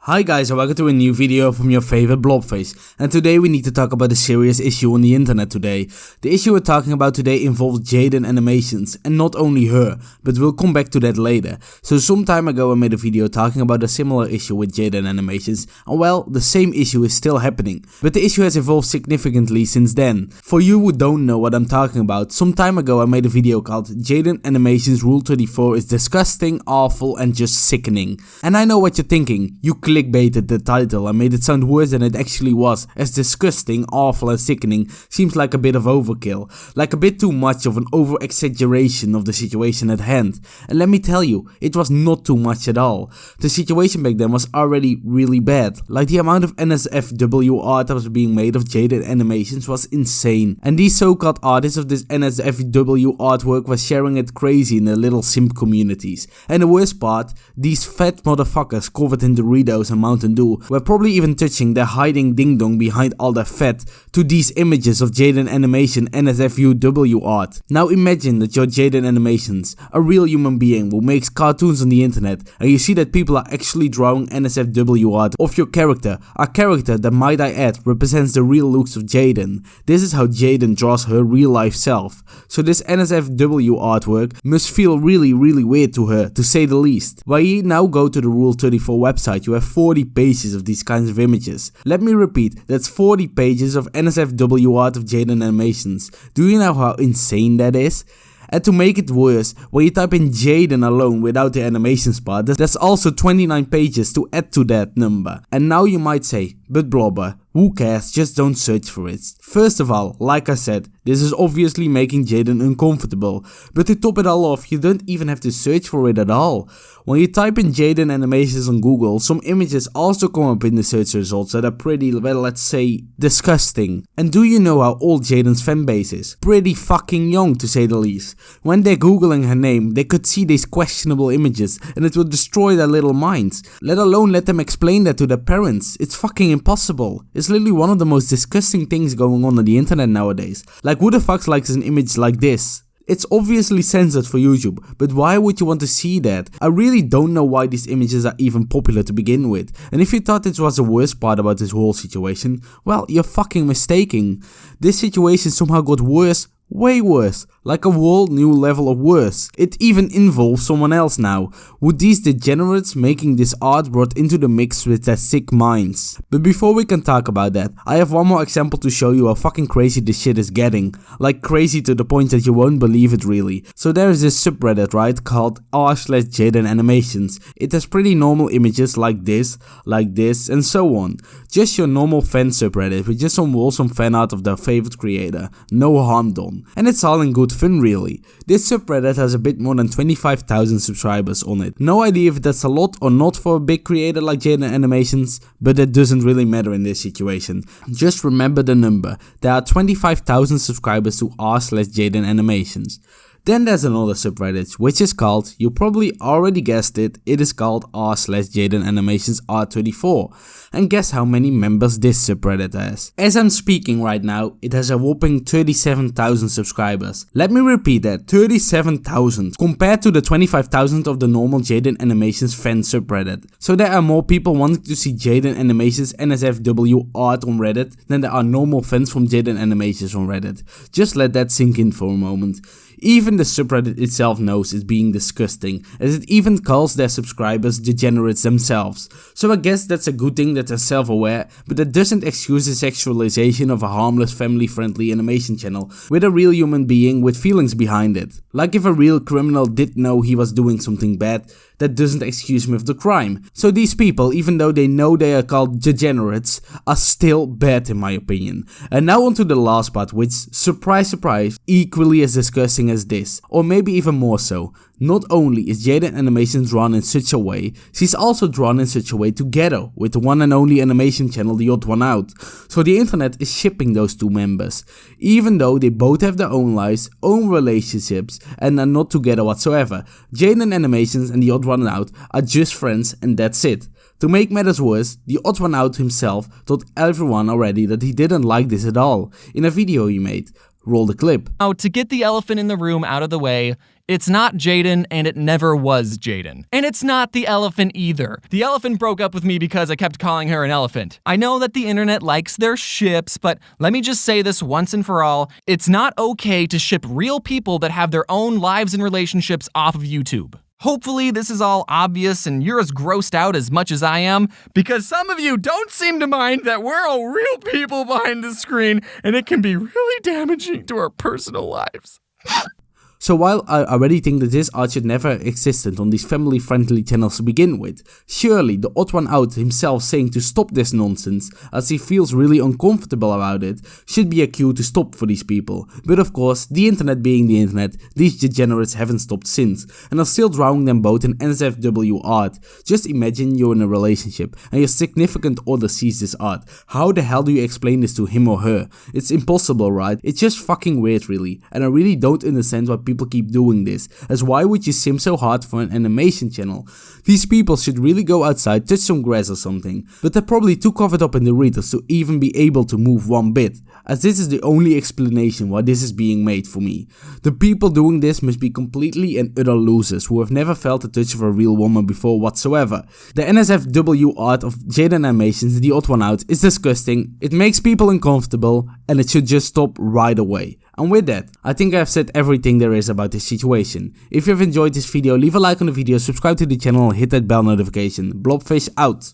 Hi guys, and welcome to a new video from your favorite blobface, and today we need to talk about a serious issue on the internet today. The issue we're talking about today involves Jaiden Animations, and not only her, but we'll come back to that later. So some time ago I made a video talking about a similar issue with Jaiden Animations, and well, the same issue is still happening, but the issue has evolved significantly since then. For you who don't know what I'm talking about, some time ago I made a video called Jaiden Animations Rule 34 is disgusting, awful and just sickening. And I know what you're thinking, you clickbaited the title and made it sound worse than it actually was, as disgusting, awful and sickening seems like a bit of overkill, like a bit too much of an over-exaggeration of the situation at hand. And let me tell you, it was not too much at all. The situation back then was already really bad, like the amount of NSFW art that was being made of Jaiden Animations was insane. And these so-called artists of this NSFW artwork were sharing it crazy in their little simp communities. And the worst part, these fat motherfuckers covered in Doritos and Mountain Dew were probably even touching their hiding ding dong behind all their fat to these images of Jaiden Animation NSFW art. Now imagine that you're Jaiden Animations, a real human being who makes cartoons on the internet, and you see that people are actually drawing NSFW art of your character, a character that, might I add, represents the real looks of Jaiden. This is how Jaiden draws her real life self. So this NSFW artwork must feel really weird to her, to say the least. While you now go to the Rule 34 website, you have 40 pages of these kinds of images. Let me repeat, that's 40 pages of NSFW art of Jaiden Animations. Do you know how insane that is? And to make it worse, when you type in Jaiden alone without the animations part, there's also 29 pages to add to that number. And now you might say, but Blobber, who cares, just don't search for it. First of all, like I said, this is obviously making Jaiden uncomfortable, but to top it all off, you don't even have to search for it at all. When you type in Jaiden Animations on Google, some images also come up in the search results that are pretty, well, let's say, disgusting. And do you know how old Jaiden's fanbase is? Pretty fucking young, to say the least. When they're googling her name, they could see these questionable images, and it would destroy their little minds. Let alone let them explain that to their parents. It's fucking impossible. It's literally one of the most disgusting things going on the internet nowadays. Like, who the fuck likes an image like this? It's obviously censored for YouTube, but why would you want to see that? I really don't know why these images are even popular to begin with. And if you thought this was the worst part about this whole situation, well, you're fucking mistaken. This situation somehow got worse, way worse, like a whole new level of worse. It even involves someone else now, with these degenerates making this art brought into the mix with their sick minds. But before we can talk about that, I have one more example to show you how fucking crazy this shit is getting. Like crazy to the point that you won't believe it really. So there is this subreddit, right, called r/Jaiden Animations. It has pretty normal images like this, and so on. Just your normal fan subreddit with just some wholesome fan art of their favorite creator, no harm done. And it's all in good fun really. This subreddit has a bit more than 25,000 subscribers on it. No idea if that's a lot or not for a big creator like Jaiden Animations, but that doesn't really matter in this situation. Just remember the number. There are 25,000 subscribers to r/Jaiden Animations. Then there's another subreddit, which is called, you probably already guessed it, it is called r/Jaiden Animations R34. And guess how many members this subreddit has? As I'm speaking right now, it has a whopping 37,000 subscribers. Let me repeat that, 37,000, compared to the 25,000 of the normal Jaiden Animations fan subreddit. So there are more people wanting to see Jaiden Animations NSFW art on Reddit than there are normal fans from Jaiden Animations on Reddit. Just let that sink in for a moment. Even the subreddit itself knows it's being disgusting, as it even calls their subscribers degenerates themselves. So I guess that's a good thing that they're self-aware, but that doesn't excuse the sexualization of a harmless family-friendly animation channel with a real human being with feelings behind it. Like if a real criminal did know he was doing something bad, that doesn't excuse him of the crime. So these people, even though they know they are called degenerates, are still bad in my opinion. And now on to the last part, which, surprise surprise, equally as disgusting as this, or maybe even more so. Not only is Jaiden Animation drawn in such a way, she's also drawn in such a way together with the one and only animation channel The Odd One Out. So the internet is shipping those two members, even though they both have their own lives, own relationships, and are not together whatsoever. Jaiden Animations and The Odd One Out are just friends, and that's it. To make matters worse, The Odd One Out himself told everyone already that he didn't like this at all, in a video he made. Roll the clip. Now, to get the elephant in the room out of the way, it's not Jaiden, and it never was Jaiden. And it's not the elephant either. The elephant broke up with me because I kept calling her an elephant. I know that the internet likes their ships, but let me just say this once and for all. It's not okay to ship real people that have their own lives and relationships off of YouTube. Hopefully this is all obvious and you're as grossed out as much as I am, because some of you don't seem to mind that we're all real people behind the screen and it can be really damaging to our personal lives. So while I already think that this art should never existed on these family-friendly channels to begin with, surely the odd one out himself saying to stop this nonsense, as he feels really uncomfortable about it, should be a cue to stop for these people. But of course, the internet being the internet, these degenerates haven't stopped since, and are still drowning them both in NSFW art. Just imagine you're in a relationship, and your significant other sees this art. How the hell do you explain this to him or her? It's impossible, right? It's just fucking weird really, and I really don't understand why people keep doing this, as why would you sim so hard for an animation channel? These people should really go outside, touch some grass or something, but they're probably too covered up in the Doritos to even be able to move one bit, as this is the only explanation why this is being made for me. The people doing this must be completely and utter losers who have never felt the touch of a real woman before whatsoever. The NSFW art of Jaiden Animations, the odd one out, is disgusting, it makes people uncomfortable, and it should just stop right away. And with that, I think I have said everything there is about this situation. If you have enjoyed this video, leave a like on the video, subscribe to the channel and hit that bell notification. Blobfish out.